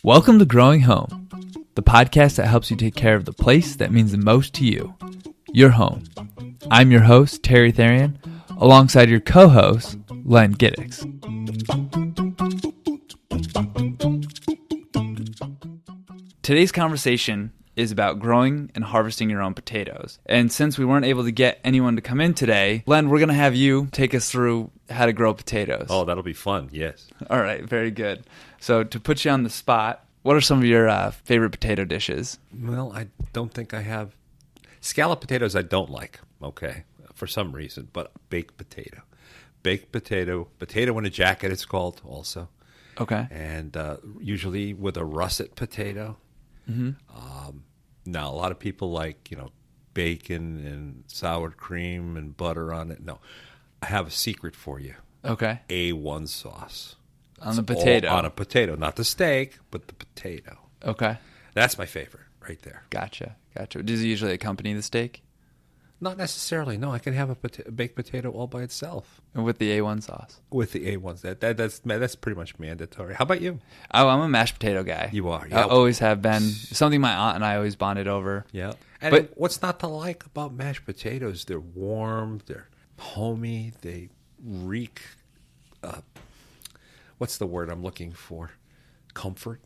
Welcome to Growing Home, the podcast that helps you take care of the place that means the most to you, your home. I'm your host, Therrien, alongside your co-host, Len and Giddix. Today's conversation is about growing and harvesting your own potatoes. And since we weren't able to get anyone to come in today, Len, we're going to have you take us through how to grow potatoes. Oh, that'll be fun, yes. All right, very good. So to put you on the spot, what are some of your favorite potato dishes? Well, I don't think I have... Scalloped potatoes I don't like, okay, for some reason, but baked potato. Baked potato, potato in a jacket it's called also. Okay. And usually with a russet potato. Mm-hmm. Now, a lot of people like, bacon and sour cream and butter on it. No, I have a secret for you. Okay. A1 sauce. On the potato. On a potato. Not the steak, but the potato. Okay. That's my favorite right there. Gotcha. Does it usually accompany the steak? Not necessarily. No, I can have a baked potato all by itself. With the A1 sauce? With the A1s. That's pretty much mandatory. How about you? Oh, I'm a mashed potato guy. You are. I always have been. Something my aunt and I always bonded over. Yeah. And what's not to like about mashed potatoes? They're warm. They're homey. They reek. What's the word I'm looking for? Comfort.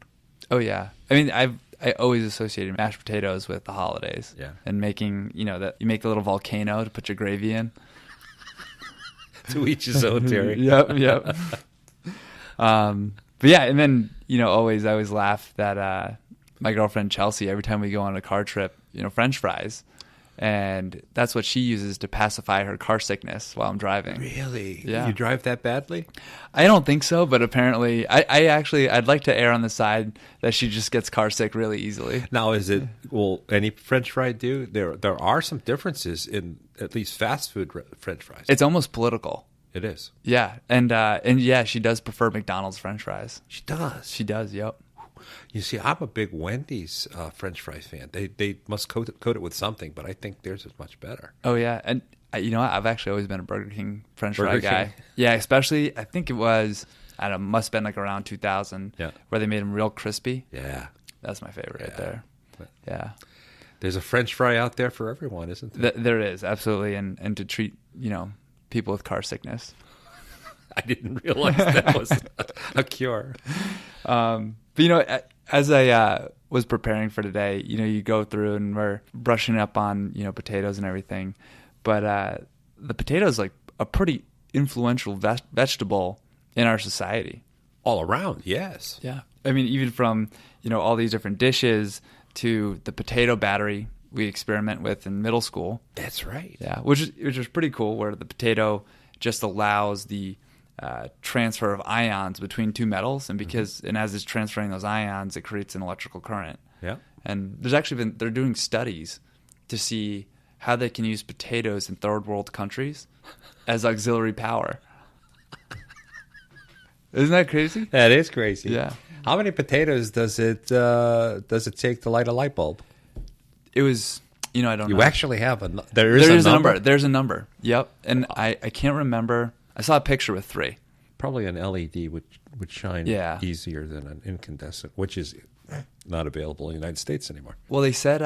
Oh, yeah. I mean, I always associated mashed potatoes with the holidays. Yeah. And making, that you make the little volcano to put your gravy in. To each his own, Terry. Yep. But yeah, and then, I always laugh that my girlfriend Chelsea, every time we go on a car trip, French fries. And that's what she uses to pacify her car sickness while I'm driving. Really? Yeah. You drive that badly? I don't think so, but apparently I'd like to err on the side that she just gets car sick really easily. Now, will any French fry do? There are some differences in at least fast food French fries. It's almost political. It is. Yeah. And yeah, she does prefer McDonald's French fries. She does? She does, yep. You see, I'm a big Wendy's French fry fan. They must coat it with something, but I think theirs is much better. Oh, yeah. And I've actually always been a Burger King French fry Burger guy. King? Yeah, especially, I think it was, I don't know, must have been like around 2000, where they made them real crispy. Yeah. That's my favorite right there. Yeah. There's a French fry out there for everyone, isn't there? There is, absolutely. And to treat, people with car sickness. I didn't realize that was a cure. But, as I was preparing for today, you go through and we're brushing up on, potatoes and everything. But the potato is like a pretty influential vegetable in our society. All around, yes. Yeah. I mean, even from, all these different dishes to the potato battery we experiment with in middle school. That's right. Yeah, which is pretty cool, where the potato just allows the transfer of ions between two metals, and and as it's transferring those ions, it creates an electrical current. Yeah. And there's actually they're doing studies to see how they can use potatoes in third world countries as auxiliary power. Isn't that crazy? That is crazy. Yeah. How many potatoes does it take to light a light bulb? It was, I don't know. You actually have there is a number? There's a number. Yep. And I can't remember. I saw a picture with 3. Probably an LED would shine easier than an incandescent, which is not available in the United States anymore. Well, they said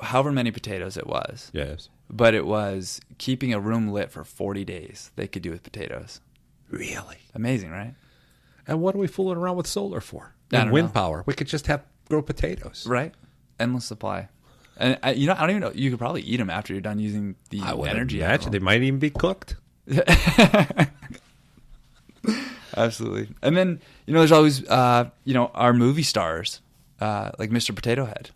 however many potatoes it was. Yes. But it was keeping a room lit for 40 days they could do with potatoes. Really? Amazing, right? And what are we fooling around with solar for? I And don't wind know. power. We could just grow potatoes. Right? Endless supply. And I don't even know. You could probably eat them after you're done using the energy. Imagine they might even be cooked. Absolutely. And then, there's always, our movie stars, like Mr. Potato Head.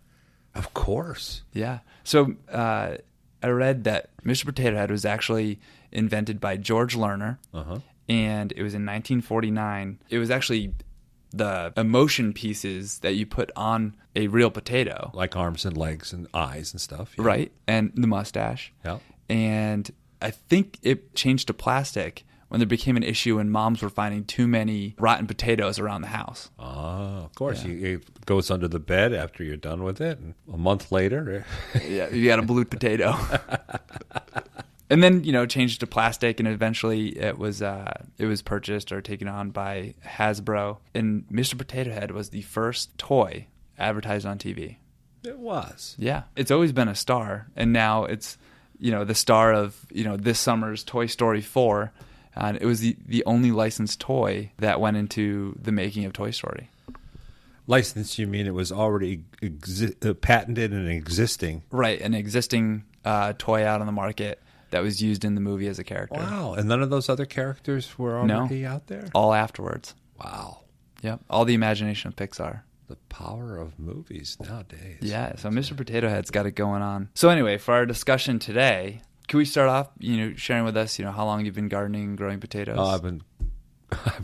Of course. Yeah. So I read that Mr. Potato Head was actually invented by George Lerner, and it was in 1949. It was actually the emotion pieces that you put on a real potato. Like arms and legs and eyes and stuff. Yeah. Right. And the mustache. Yeah. And I think it changed to plastic when there became an issue when moms were finding too many rotten potatoes around the house. Oh, of course. Yeah. It goes under the bed after you're done with it. And a month later. Yeah, you got a blue potato. And then, changed to plastic, and eventually it was purchased or taken on by Hasbro. And Mr. Potato Head was the first toy advertised on TV. It was. Yeah. It's always been a star, and now it's, the star of, this summer's Toy Story 4. And it was the only licensed toy that went into the making of Toy Story. Licensed, you mean it was already patented and existing? Right, an existing toy out on the market that was used in the movie as a character. Wow, and none of those other characters were already out there? All afterwards. Wow. Yep, all the imagination of Pixar. The power of movies nowadays. Yeah, so Mr. Potato Head's got it going on. So anyway, for our discussion today, can we start off, sharing with us, how long you've been gardening and growing potatoes? Oh, I've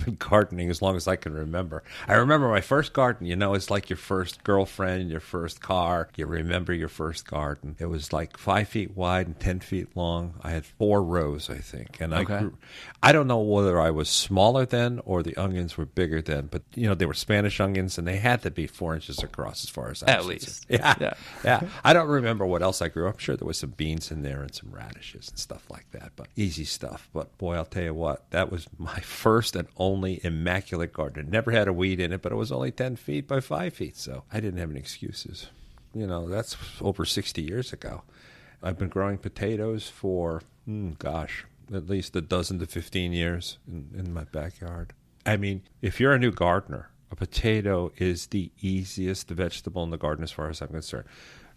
been gardening as long as I can remember. I remember my first garden. It's like your first girlfriend, your first car. You remember your first garden. It was like 5 feet wide and 10 feet long. I had 4 rows, I think. And I don't know whether I was smaller then or the onions were bigger then, but they were Spanish onions and they had to be 4 inches across as far as I was least. Yeah. I don't remember what else I grew. I'm sure there was some beans in there and some radishes and stuff like that, but easy stuff. But boy, I'll tell you what, that was my first and only immaculate garden. It never had a weed in it, but it was only 10 feet by 5 feet, so I didn't have any excuses. That's over 60 years ago. I've been growing potatoes for, at least a dozen to 15 years in my backyard. I mean, if you're a new gardener, a potato is the easiest vegetable in the garden as far as I'm concerned.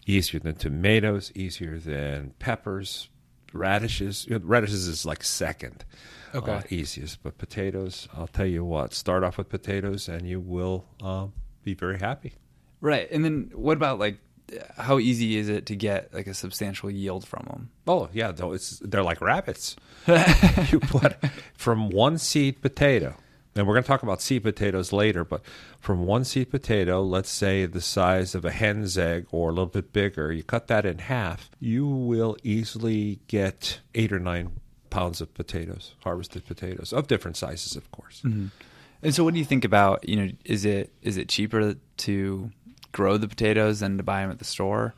Easier than tomatoes, easier than peppers, radishes. Radishes is like second. Okay. Easiest, but potatoes, I'll tell you what, start off with potatoes and you will be very happy. Right. And then what about how easy is it to get a substantial yield from them? Oh, yeah, they're like rabbits. You put from one seed potato, and we're going to talk about seed potatoes later, but from one seed potato, let's say the size of a hen's egg or a little bit bigger, you cut that in half, you will easily get 8 or 9 pounds of potatoes, harvested potatoes, of different sizes, of course. Mm-hmm. And so what do you think about, is it cheaper to grow the potatoes than to buy them at the store?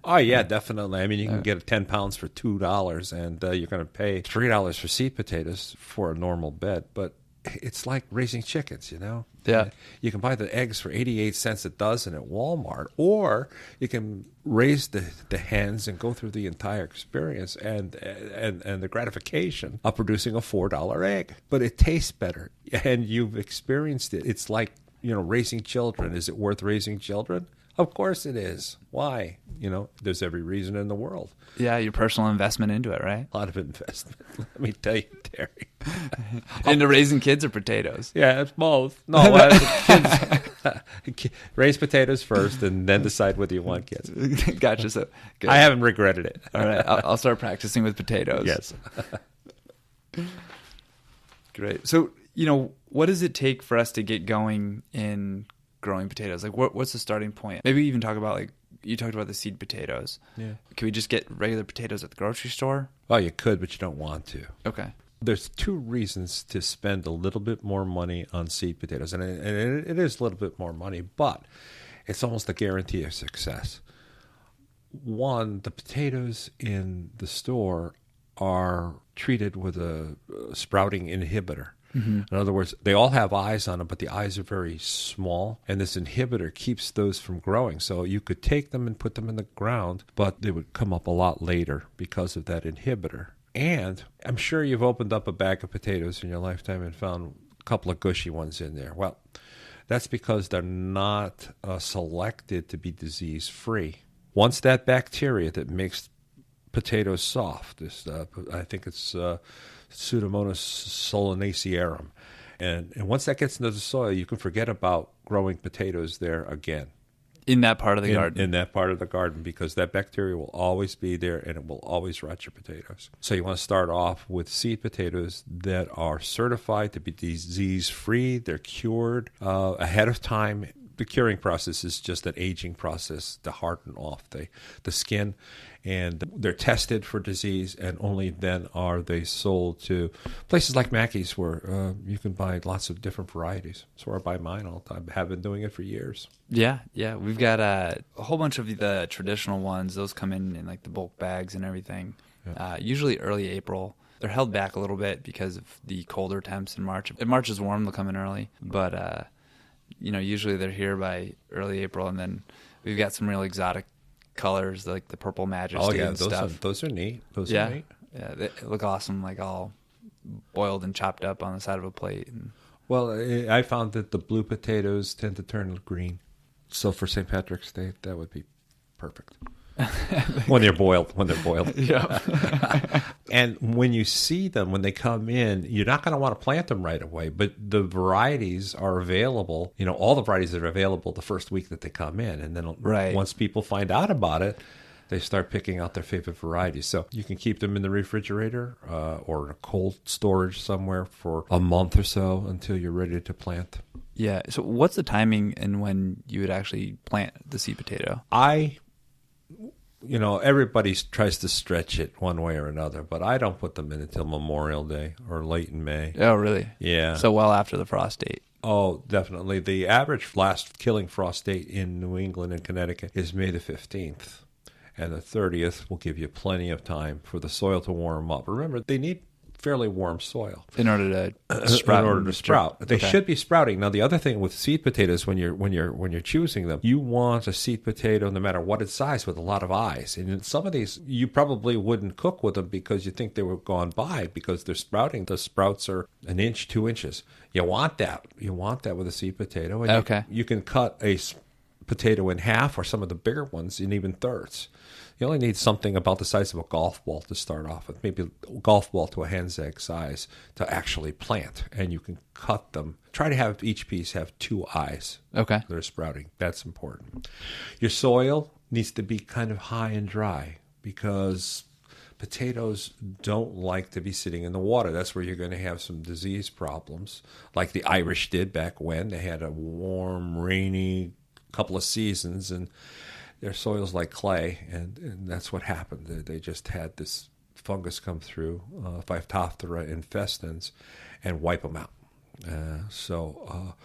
Oh, yeah, definitely. I mean, you can get 10 pounds for $2, and you're going to pay $3 for seed potatoes for a normal bed, but it's like raising chickens, Yeah. You can buy the eggs for 88 cents a dozen at Walmart, or you can raise the hens and go through the entire experience and the gratification of producing a $4 egg. But it tastes better, and you've experienced it. It's like, raising children. Is it worth raising children? Of course it is. Why? There's every reason in the world. Yeah, your personal investment into it, right? A lot of investment. Let me tell you, Terry. Into raising kids or potatoes? Yeah, it's both. No, kids, raise potatoes first and then decide whether you want kids. Gotcha. So good. I haven't regretted it. All right, I'll start practicing with potatoes. Yes. Great. So, what does it take for us to get going in growing potatoes? What's the starting point? Maybe even talk about you talked about the seed potatoes. Yeah. Can we just get regular potatoes at the grocery store? Well, you could, but you don't want to. Okay. There's 2 reasons to spend a little bit more money on seed potatoes, and it is a little bit more money, but it's almost a guarantee of success. One, the potatoes in the store are treated with a sprouting inhibitor. Mm-hmm. In other words, they all have eyes on them, but the eyes are very small, and this inhibitor keeps those from growing. So you could take them and put them in the ground, but they would come up a lot later because of that inhibitor. And I'm sure you've opened up a bag of potatoes in your lifetime and found a couple of gushy ones in there. Well, that's because they're not selected to be disease-free. Once that bacteria that makes potatoes soft, I think it's Pseudomonas solanacearum. And once that gets into the soil, you can forget about growing potatoes there again. In that part of the garden? In that part of the garden, because that bacteria will always be there and it will always rot your potatoes. So you want to start off with seed potatoes that are certified to be disease-free. They're cured ahead of time. The curing process is just an aging process to harden off the skin, and they're tested for disease, and only then are they sold to places like Mackeys where you can buy lots of different varieties. That's where I buy mine all the time. I have been doing it for years. Yeah. We've got a whole bunch of the traditional ones. Those come in the bulk bags and everything. usually early April. They're held back a little bit because of the colder temps in March. If March is warm, they'll come in early. But, usually they're here by early April. And then we've got some real exotic colors like the purple majesty and stuff. Those are neat. Those are are neat. Yeah, they look awesome, like all boiled and chopped up on the side of a plate. Well, I found that the blue potatoes tend to turn green. So for St. Patrick's Day, that would be perfect. When they're boiled. Yeah. And when you see them, when they come in, you're not going to want to plant them right away. But the varieties are available. All the varieties are available the first week that they come in. And then once people find out about it, they start picking out their favorite varieties. So you can keep them in the refrigerator or in a cold storage somewhere for a month or so until you're ready to plant. Yeah. So what's the timing and when you would actually plant the seed potato? Everybody tries to stretch it one way or another, but I don't put them in until Memorial Day or late in May. Oh, really? Yeah. So well after the frost date. Oh, definitely. The average last killing frost date in New England and Connecticut is May the 15th. And the 30th will give you plenty of time for the soil to warm up. Remember, they need fairly warm soil in order to sprout. They should be sprouting. Now, the other thing with seed potatoes, when you're choosing them, you want a seed potato, no matter what its size, with a lot of eyes. And in some of these, you probably wouldn't cook with them because you think they were gone by because they're sprouting. The sprouts are 1 inch, 2 inches. You want that. You want that with a seed potato. And you can cut a potato in half, or some of the bigger ones in even thirds. You only need something about the size of a golf ball to start off with, maybe a golf ball to a hen's egg size to actually plant. And you can cut them. Try to have each piece have 2 eyes. Okay. That are sprouting. That's important. Your soil needs to be kind of high and dry because potatoes don't like to be sitting in the water. That's where you're going to have some disease problems, like the Irish did back when. They had a warm, rainy couple of seasons, and their soil's like clay, and that's what happened. They just had this fungus come through, Phytophthora infestans, and wipe them out. So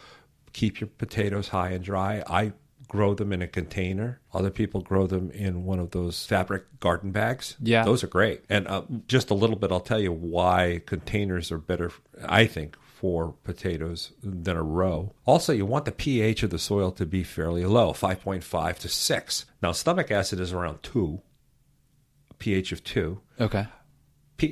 keep your potatoes high and dry. I grow them in a container. Other people grow them in one of those fabric garden bags. Yeah. Those are great. And just a little bit, I'll tell you why containers are better, I think, for potatoes than a row. Also, you want the pH of the soil to be fairly low, 5.5 to 6. Now, stomach acid is around 2, a pH of 2. Okay.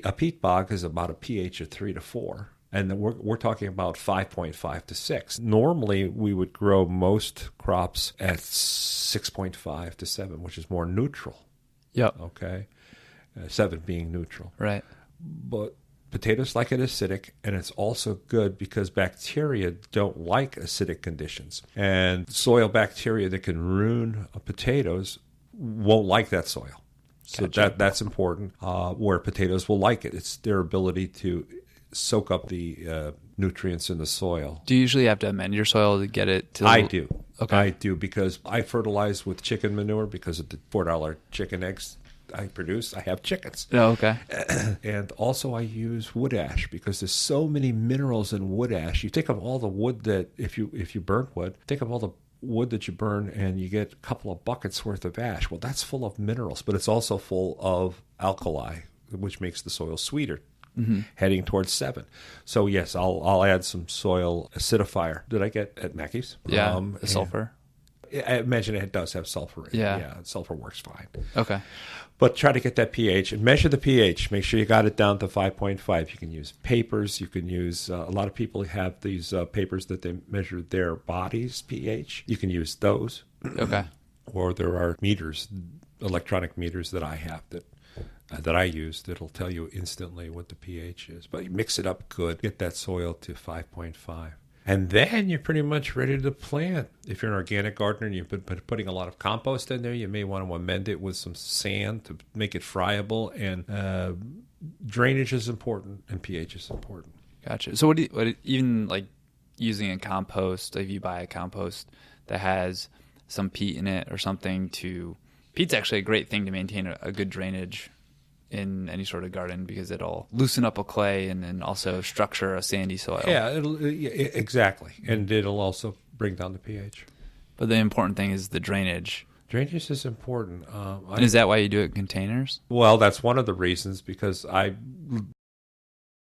A peat bog is about a pH of 3 to 4. And then we're talking about 5.5 to 6. Normally, we would grow most crops at 6.5 to 7, which is more neutral. Yep. Okay. 7 being neutral. Right. But potatoes like it acidic, and it's also good because bacteria don't like acidic conditions. And soil bacteria that can ruin potatoes won't like that soil. So that's important. Where potatoes will like it. It's their ability to soak up the nutrients in the soil. Do you usually have to amend your soil to get it to... I do. Okay. I do, because I fertilize with chicken manure because of the $4 chicken eggs I produce. I have chickens. Oh, okay. And also I use wood ash because there's so many minerals in wood ash. You think of all the wood that, if you burn wood, think of all the wood that you burn and you get a couple of buckets worth of ash. Well, that's full of minerals, but it's also full of alkali, which makes the soil sweeter. Mm-hmm. Heading towards 7. So yes, I'll add some soil acidifier that I get at Mackeys. Yeah, sulfur. I imagine it does have sulfur in it. Yeah, sulfur works fine. Okay. But try to get that pH and measure the pH. Make sure you got it down to 5.5. You can use papers. You can use, a lot of people have these papers that they measure their body's pH. You can use those. Okay. Or there are meters, electronic meters that I have that I use that'll tell you instantly what the pH is. But you mix it up good. Get that soil to 5.5. And then you're pretty much ready to plant. If you're an organic gardener and you've been putting a lot of compost in there, you may want to amend it with some sand to make it friable. And drainage is important, and pH is important. Gotcha. So what even like using a compost, like if you buy a compost that has some peat in it or something peat's actually a great thing to maintain a good drainage in any sort of garden because it'll loosen up a clay and then also structure a sandy soil. Yeah, exactly. And it'll also bring down the pH. But the important thing is the drainage. Drainage is important. And is that why you do it in containers? Well, that's one of the reasons, because I